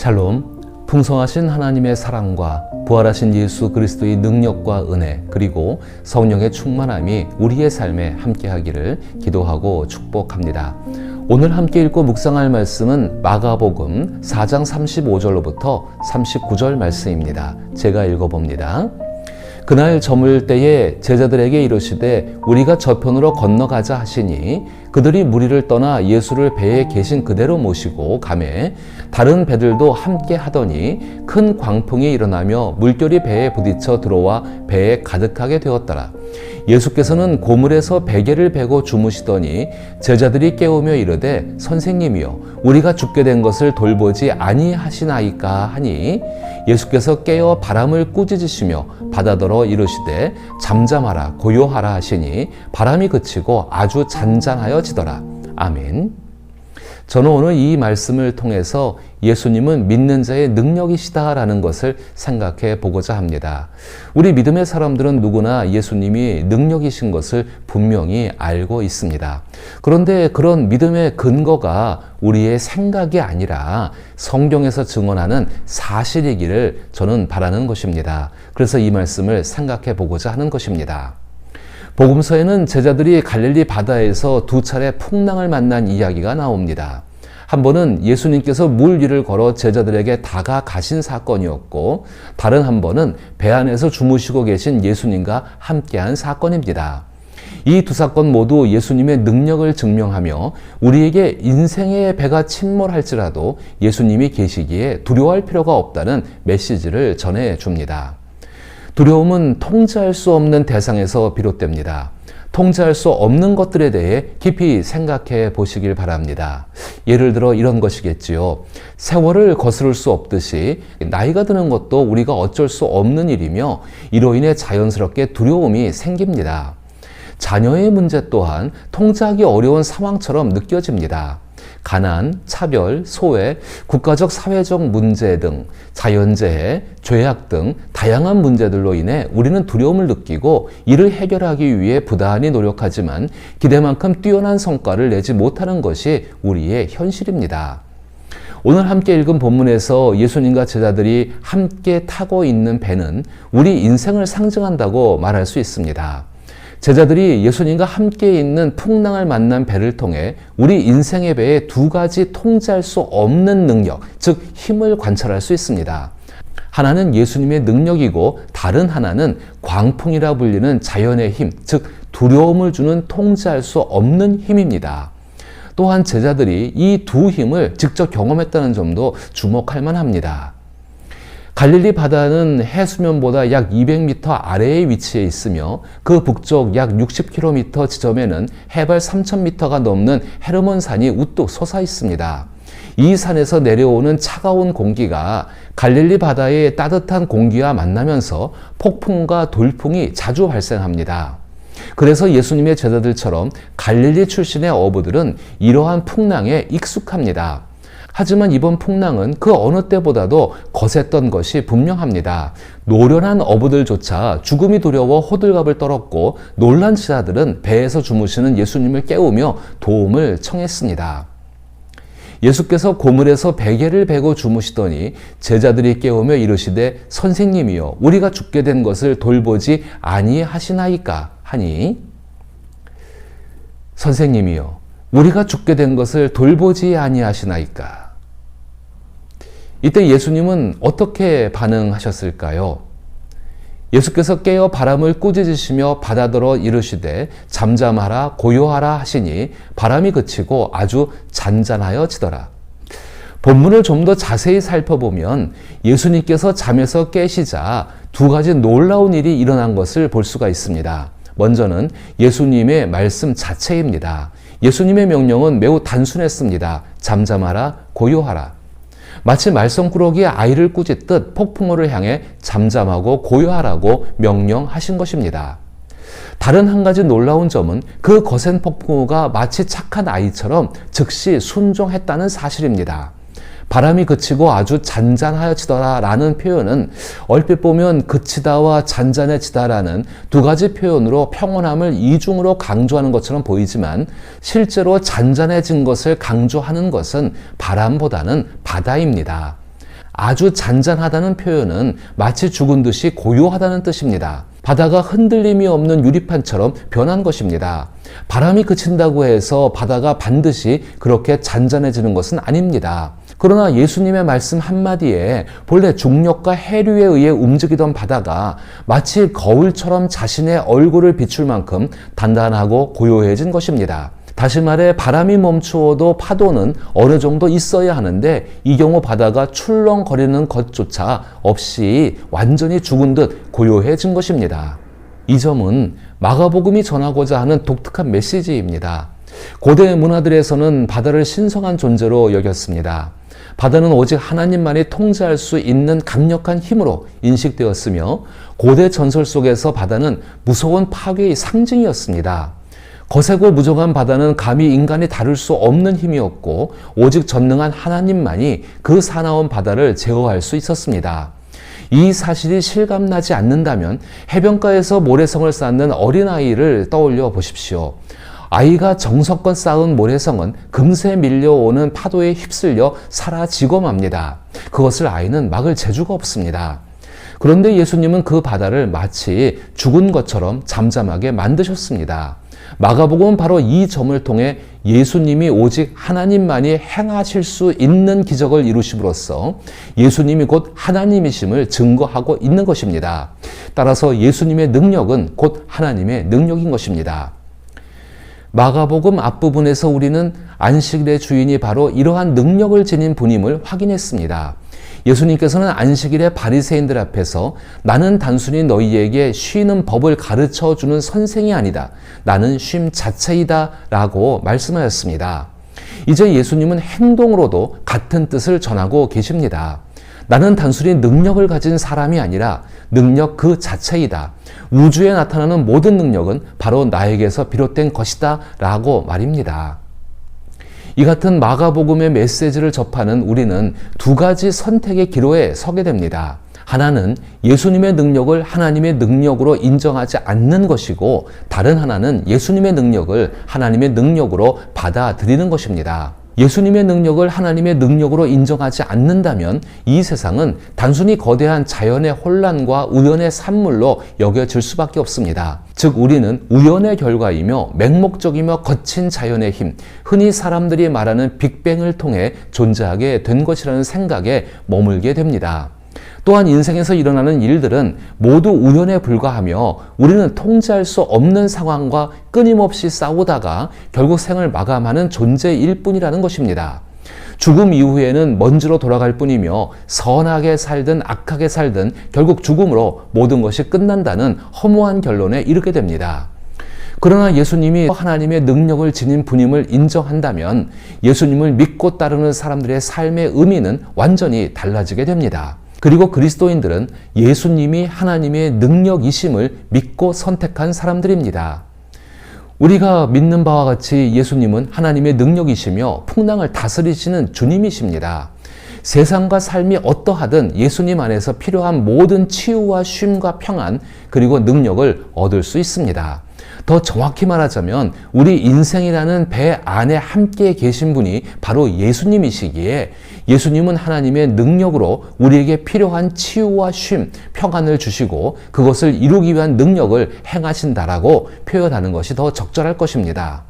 샬롬, 풍성하신 하나님의 사랑과 부활하신 예수 그리스도의 능력과 은혜 그리고 성령의 충만함이 우리의 삶에 함께하기를 기도하고 축복합니다. 오늘 함께 읽고 묵상할 말씀은 마가복음 4장 35절로부터 39절 말씀입니다. 제가 읽어봅니다. 그날 저물 때에 제자들에게 이르시되 우리가 저편으로 건너가자 하시니 그들이 무리를 떠나 예수를 배에 계신 그대로 모시고 가매 다른 배들도 함께 하더니 큰 광풍이 일어나며 물결이 배에 부딪혀 들어와 배에 가득하게 되었더라. 예수께서는 고물에서 베개를 베고 주무시더니 제자들이 깨우며 이르되 선생님이여 우리가 죽게 된 것을 돌보지 아니하시나이까 하니 예수께서 깨어 바람을 꾸짖으시며 바다더러 이르시되 잠잠하라 고요하라 하시니 바람이 그치고 아주 잔잔하여지더라. 아멘. 저는 오늘 이 말씀을 통해서 예수님은 믿는 자의 능력이시다라는 것을 생각해 보고자 합니다. 우리 믿음의 사람들은 누구나 예수님이 능력이신 것을 분명히 알고 있습니다. 그런데 그런 믿음의 근거가 우리의 생각이 아니라 성경에서 증언하는 사실이기를 저는 바라는 것입니다. 그래서 이 말씀을 생각해 보고자 하는 것입니다. 복음서에는 제자들이 갈릴리 바다에서 두 차례 풍랑을 만난 이야기가 나옵니다. 한 번은 예수님께서 물 위를 걸어 제자들에게 다가가신 사건이었고 다른 한 번은 배 안에서 주무시고 계신 예수님과 함께한 사건입니다. 이 두 사건 모두 예수님의 능력을 증명하며 우리에게 인생의 배가 침몰할지라도 예수님이 계시기에 두려워할 필요가 없다는 메시지를 전해줍니다. 두려움은 통제할 수 없는 대상에서 비롯됩니다. 통제할 수 없는 것들에 대해 깊이 생각해 보시길 바랍니다. 예를 들어 이런 것이겠지요. 세월을 거스를 수 없듯이 나이가 드는 것도 우리가 어쩔 수 없는 일이며 이로 인해 자연스럽게 두려움이 생깁니다. 자녀의 문제 또한 통제하기 어려운 상황처럼 느껴집니다. 가난, 차별, 소외, 국가적 사회적 문제 등 자연재해, 죄악 등 다양한 문제들로 인해 우리는 두려움을 느끼고 이를 해결하기 위해 부단히 노력하지만 기대만큼 뛰어난 성과를 내지 못하는 것이 우리의 현실입니다. 오늘 함께 읽은 본문에서 예수님과 제자들이 함께 타고 있는 배는 우리 인생을 상징한다고 말할 수 있습니다. 제자들이 예수님과 함께 있는 풍랑을 만난 배를 통해 우리 인생의 배에 두 가지 통제할 수 없는 능력, 즉 힘을 관찰할 수 있습니다. 하나는 예수님의 능력이고 다른 하나는 광풍이라 불리는 자연의 힘, 즉 두려움을 주는 통제할 수 없는 힘입니다. 또한 제자들이 이 두 힘을 직접 경험했다는 점도 주목할 만합니다. 갈릴리 바다는 해수면보다 약 200m 아래에 위치해 있으며 그 북쪽 약 60km 지점에는 해발 3000m가 넘는 헤르몬 산이 우뚝 솟아 있습니다. 이 산에서 내려오는 차가운 공기가 갈릴리 바다의 따뜻한 공기와 만나면서 폭풍과 돌풍이 자주 발생합니다. 그래서 예수님의 제자들처럼 갈릴리 출신의 어부들은 이러한 풍랑에 익숙합니다. 하지만 이번 풍랑은 그 어느 때보다도 거셌던 것이 분명합니다. 노련한 어부들조차 죽음이 두려워 호들갑을 떨었고 놀란 제자들은 배에서 주무시는 예수님을 깨우며 도움을 청했습니다. 예수께서 고물에서 베개를 베고 주무시더니 제자들이 깨우며 이르시되 선생님이여 우리가 죽게 된 것을 돌보지 아니하시나이까 하니 선생님이여 우리가 죽게 된 것을 돌보지 아니하시나이까. 이때 예수님은 어떻게 반응하셨을까요? 예수께서 깨어 바람을 꾸짖으시며 바다더러 이르시되 잠잠하라 고요하라 하시니 바람이 그치고 아주 잔잔하여지더라. 본문을 좀 더 자세히 살펴보면 예수님께서 잠에서 깨시자 두 가지 놀라운 일이 일어난 것을 볼 수가 있습니다. 먼저는 예수님의 말씀 자체입니다. 예수님의 명령은 매우 단순했습니다. 잠잠하라, 고요하라. 마치 말썽꾸러기의 아이를 꾸짖듯 폭풍우를 향해 잠잠하고 고요하라고 명령하신 것입니다. 다른 한 가지 놀라운 점은 그 거센 폭풍우가 마치 착한 아이처럼 즉시 순종했다는 사실입니다. 바람이 그치고 아주 잔잔하여지더라 라는 표현은 얼핏 보면 그치다와 잔잔해지다라는 두 가지 표현으로 평온함을 이중으로 강조하는 것처럼 보이지만 실제로 잔잔해진 것을 강조하는 것은 바람보다는 바다입니다. 아주 잔잔하다는 표현은 마치 죽은 듯이 고요하다는 뜻입니다. 바다가 흔들림이 없는 유리판처럼 변한 것입니다. 바람이 그친다고 해서 바다가 반드시 그렇게 잔잔해지는 것은 아닙니다. 그러나 예수님의 말씀 한마디에 본래 중력과 해류에 의해 움직이던 바다가 마치 거울처럼 자신의 얼굴을 비출 만큼 단단하고 고요해진 것입니다. 다시 말해 바람이 멈추어도 파도는 어느 정도 있어야 하는데 이 경우 바다가 출렁거리는 것조차 없이 완전히 죽은 듯 고요해진 것입니다. 이 점은 마가복음이 전하고자 하는 독특한 메시지입니다. 고대 문화들에서는 바다를 신성한 존재로 여겼습니다. 바다는 오직 하나님만이 통제할 수 있는 강력한 힘으로 인식되었으며 고대 전설 속에서 바다는 무서운 파괴의 상징이었습니다. 거세고 무정한 바다는 감히 인간이 다룰 수 없는 힘이었고 오직 전능한 하나님만이 그 사나운 바다를 제어할 수 있었습니다. 이 사실이 실감나지 않는다면 해변가에서 모래성을 쌓는 어린아이를 떠올려 보십시오. 아이가 정성껏 쌓은 모래성은 금세 밀려오는 파도에 휩쓸려 사라지고 맙니다. 그것을 아이는 막을 재주가 없습니다. 그런데 예수님은 그 바다를 마치 죽은 것처럼 잠잠하게 만드셨습니다. 마가복음은 바로 이 점을 통해 예수님이 오직 하나님만이 행하실 수 있는 기적을 이루심으로써 예수님이 곧 하나님이심을 증거하고 있는 것입니다. 따라서 예수님의 능력은 곧 하나님의 능력인 것입니다. 마가복음 앞부분에서 우리는 안식일의 주인이 바로 이러한 능력을 지닌 분임을 확인했습니다. 예수님께서는 안식일에 바리새인들 앞에서 나는 단순히 너희에게 쉬는 법을 가르쳐주는 선생이 아니다. 나는 쉼 자체이다 라고 말씀하셨습니다. 이제 예수님은 행동으로도 같은 뜻을 전하고 계십니다. 나는 단순히 능력을 가진 사람이 아니라 능력 그 자체이다. 우주에 나타나는 모든 능력은 바로 나에게서 비롯된 것이다 라고 말입니다. 이 같은 마가복음의 메시지를 접하는 우리는 두 가지 선택의 기로에 서게 됩니다. 하나는 예수님의 능력을 하나님의 능력으로 인정하지 않는 것이고 다른 하나는 예수님의 능력을 하나님의 능력으로 받아들이는 것입니다. 예수님의 능력을 하나님의 능력으로 인정하지 않는다면 이 세상은 단순히 거대한 자연의 혼란과 우연의 산물로 여겨질 수밖에 없습니다. 즉 우리는 우연의 결과이며 맹목적이며 거친 자연의 힘, 흔히 사람들이 말하는 빅뱅을 통해 존재하게 된 것이라는 생각에 머물게 됩니다. 또한 인생에서 일어나는 일들은 모두 우연에 불과하며 우리는 통제할 수 없는 상황과 끊임없이 싸우다가 결국 생을 마감하는 존재일 뿐이라는 것입니다. 죽음 이후에는 먼지로 돌아갈 뿐이며 선하게 살든 악하게 살든 결국 죽음으로 모든 것이 끝난다는 허무한 결론에 이르게 됩니다. 그러나 예수님이 하나님의 능력을 지닌 분임을 인정한다면 예수님을 믿고 따르는 사람들의 삶의 의미는 완전히 달라지게 됩니다. 그리고 그리스도인들은 예수님이 하나님의 능력이심을 믿고 선택한 사람들입니다. 우리가 믿는 바와 같이 예수님은 하나님의 능력이시며 풍랑을 다스리시는 주님이십니다. 세상과 삶이 어떠하든 예수님 안에서 필요한 모든 치유와 쉼과 평안 그리고 능력을 얻을 수 있습니다. 더 정확히 말하자면 우리 인생이라는 배 안에 함께 계신 분이 바로 예수님이시기에 예수님은 하나님의 능력으로 우리에게 필요한 치유와 쉼, 평안을 주시고 그것을 이루기 위한 능력을 행하신다라고 표현하는 것이 더 적절할 것입니다.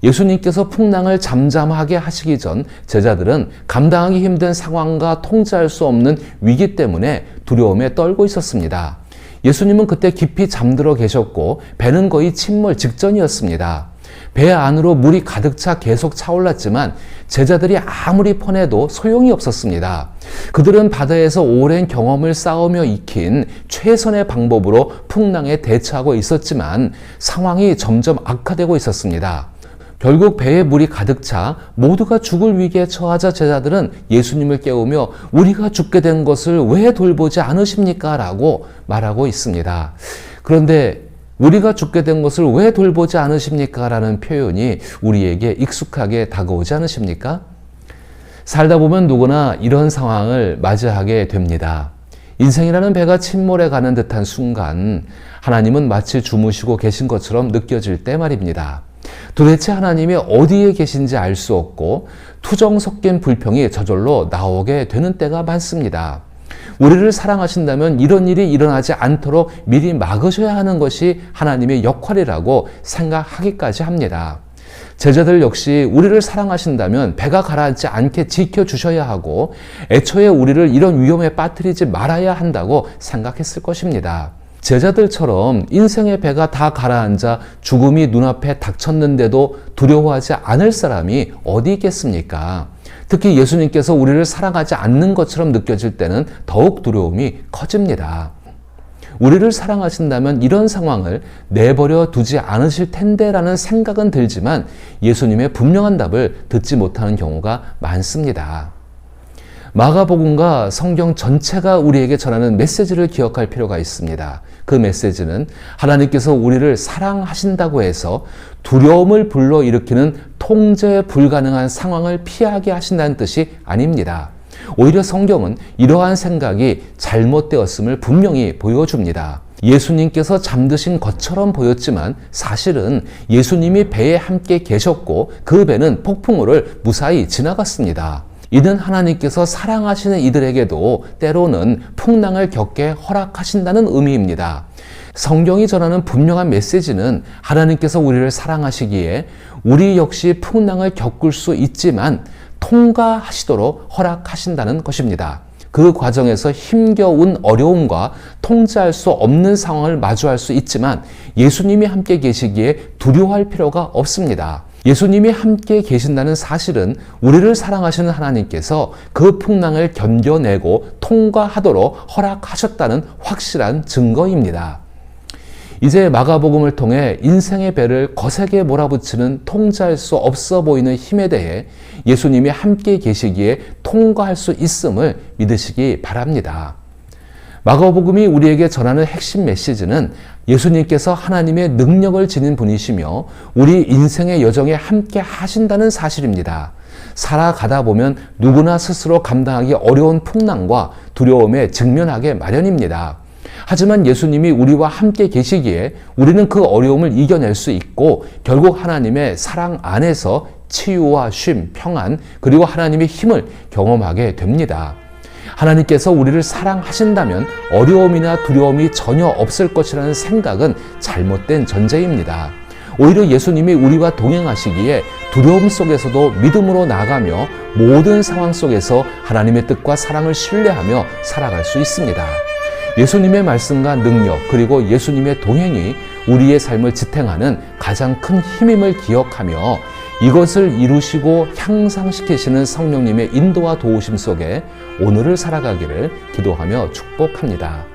예수님께서 풍랑을 잠잠하게 하시기 전 제자들은 감당하기 힘든 상황과 통제할 수 없는 위기 때문에 두려움에 떨고 있었습니다. 예수님은 그때 깊이 잠들어 계셨고 배는 거의 침몰 직전이었습니다. 배 안으로 물이 가득 차 계속 차올랐지만 제자들이 아무리 퍼내도 소용이 없었습니다. 그들은 바다에서 오랜 경험을 쌓으며 익힌 최선의 방법으로 풍랑에 대처하고 있었지만 상황이 점점 악화되고 있었습니다. 결국 배에 물이 가득 차 모두가 죽을 위기에 처하자 제자들은 예수님을 깨우며 우리가 죽게 된 것을 왜 돌보지 않으십니까? 라고 말하고 있습니다. 그런데 우리가 죽게 된 것을 왜 돌보지 않으십니까? 라는 표현이 우리에게 익숙하게 다가오지 않으십니까? 살다 보면 누구나 이런 상황을 맞이하게 됩니다. 인생이라는 배가 침몰해 가는 듯한 순간 하나님은 마치 주무시고 계신 것처럼 느껴질 때 말입니다. 도대체 하나님이 어디에 계신지 알 수 없고 투정 섞인 불평이 저절로 나오게 되는 때가 많습니다. 우리를 사랑하신다면 이런 일이 일어나지 않도록 미리 막으셔야 하는 것이 하나님의 역할이라고 생각하기까지 합니다. 제자들 역시 우리를 사랑하신다면 배가 가라앉지 않게 지켜주셔야 하고 애초에 우리를 이런 위험에 빠뜨리지 말아야 한다고 생각했을 것입니다. 제자들처럼 인생의 배가 다 가라앉아 죽음이 눈앞에 닥쳤는데도 두려워하지 않을 사람이 어디 있겠습니까? 특히 예수님께서 우리를 사랑하지 않는 것처럼 느껴질 때는 더욱 두려움이 커집니다. 우리를 사랑하신다면 이런 상황을 내버려 두지 않으실 텐데라는 생각은 들지만 예수님의 분명한 답을 듣지 못하는 경우가 많습니다. 마가복음과 성경 전체가 우리에게 전하는 메시지를 기억할 필요가 있습니다. 그 메시지는 하나님께서 우리를 사랑하신다고 해서 두려움을 불러일으키는 통제 불가능한 상황을 피하게 하신다는 뜻이 아닙니다. 오히려 성경은 이러한 생각이 잘못되었음을 분명히 보여줍니다. 예수님께서 잠드신 것처럼 보였지만 사실은 예수님이 배에 함께 계셨고 그 배는 폭풍우를 무사히 지나갔습니다. 이는 하나님께서 사랑하시는 이들에게도 때로는 풍랑을 겪게 허락하신다는 의미입니다. 성경이 전하는 분명한 메시지는 하나님께서 우리를 사랑하시기에 우리 역시 풍랑을 겪을 수 있지만 통과하시도록 허락하신다는 것입니다. 그 과정에서 힘겨운 어려움과 통제할 수 없는 상황을 마주할 수 있지만 예수님이 함께 계시기에 두려워할 필요가 없습니다. 예수님이 함께 계신다는 사실은 우리를 사랑하시는 하나님께서 그 풍랑을 견뎌내고 통과하도록 허락하셨다는 확실한 증거입니다. 이제 마가복음을 통해 인생의 배를 거세게 몰아붙이는 통제할 수 없어 보이는 힘에 대해 예수님이 함께 계시기에 통과할 수 있음을 믿으시기 바랍니다. 마가복음이 우리에게 전하는 핵심 메시지는 예수님께서 하나님의 능력을 지닌 분이시며 우리 인생의 여정에 함께 하신다는 사실입니다. 살아가다 보면 누구나 스스로 감당하기 어려운 풍랑과 두려움에 직면하게 마련입니다. 하지만 예수님이 우리와 함께 계시기에 우리는 그 어려움을 이겨낼 수 있고 결국 하나님의 사랑 안에서 치유와 쉼, 평안, 그리고 하나님의 힘을 경험하게 됩니다. 하나님께서 우리를 사랑하신다면 어려움이나 두려움이 전혀 없을 것이라는 생각은 잘못된 전제입니다. 오히려 예수님이 우리와 동행하시기에 두려움 속에서도 믿음으로 나아가며 모든 상황 속에서 하나님의 뜻과 사랑을 신뢰하며 살아갈 수 있습니다. 예수님의 말씀과 능력 그리고 예수님의 동행이 우리의 삶을 지탱하는 가장 큰 힘임을 기억하며 이것을 이루시고 향상시키시는 성령님의 인도와 도우심 속에 오늘을 살아가기를 기도하며 축복합니다.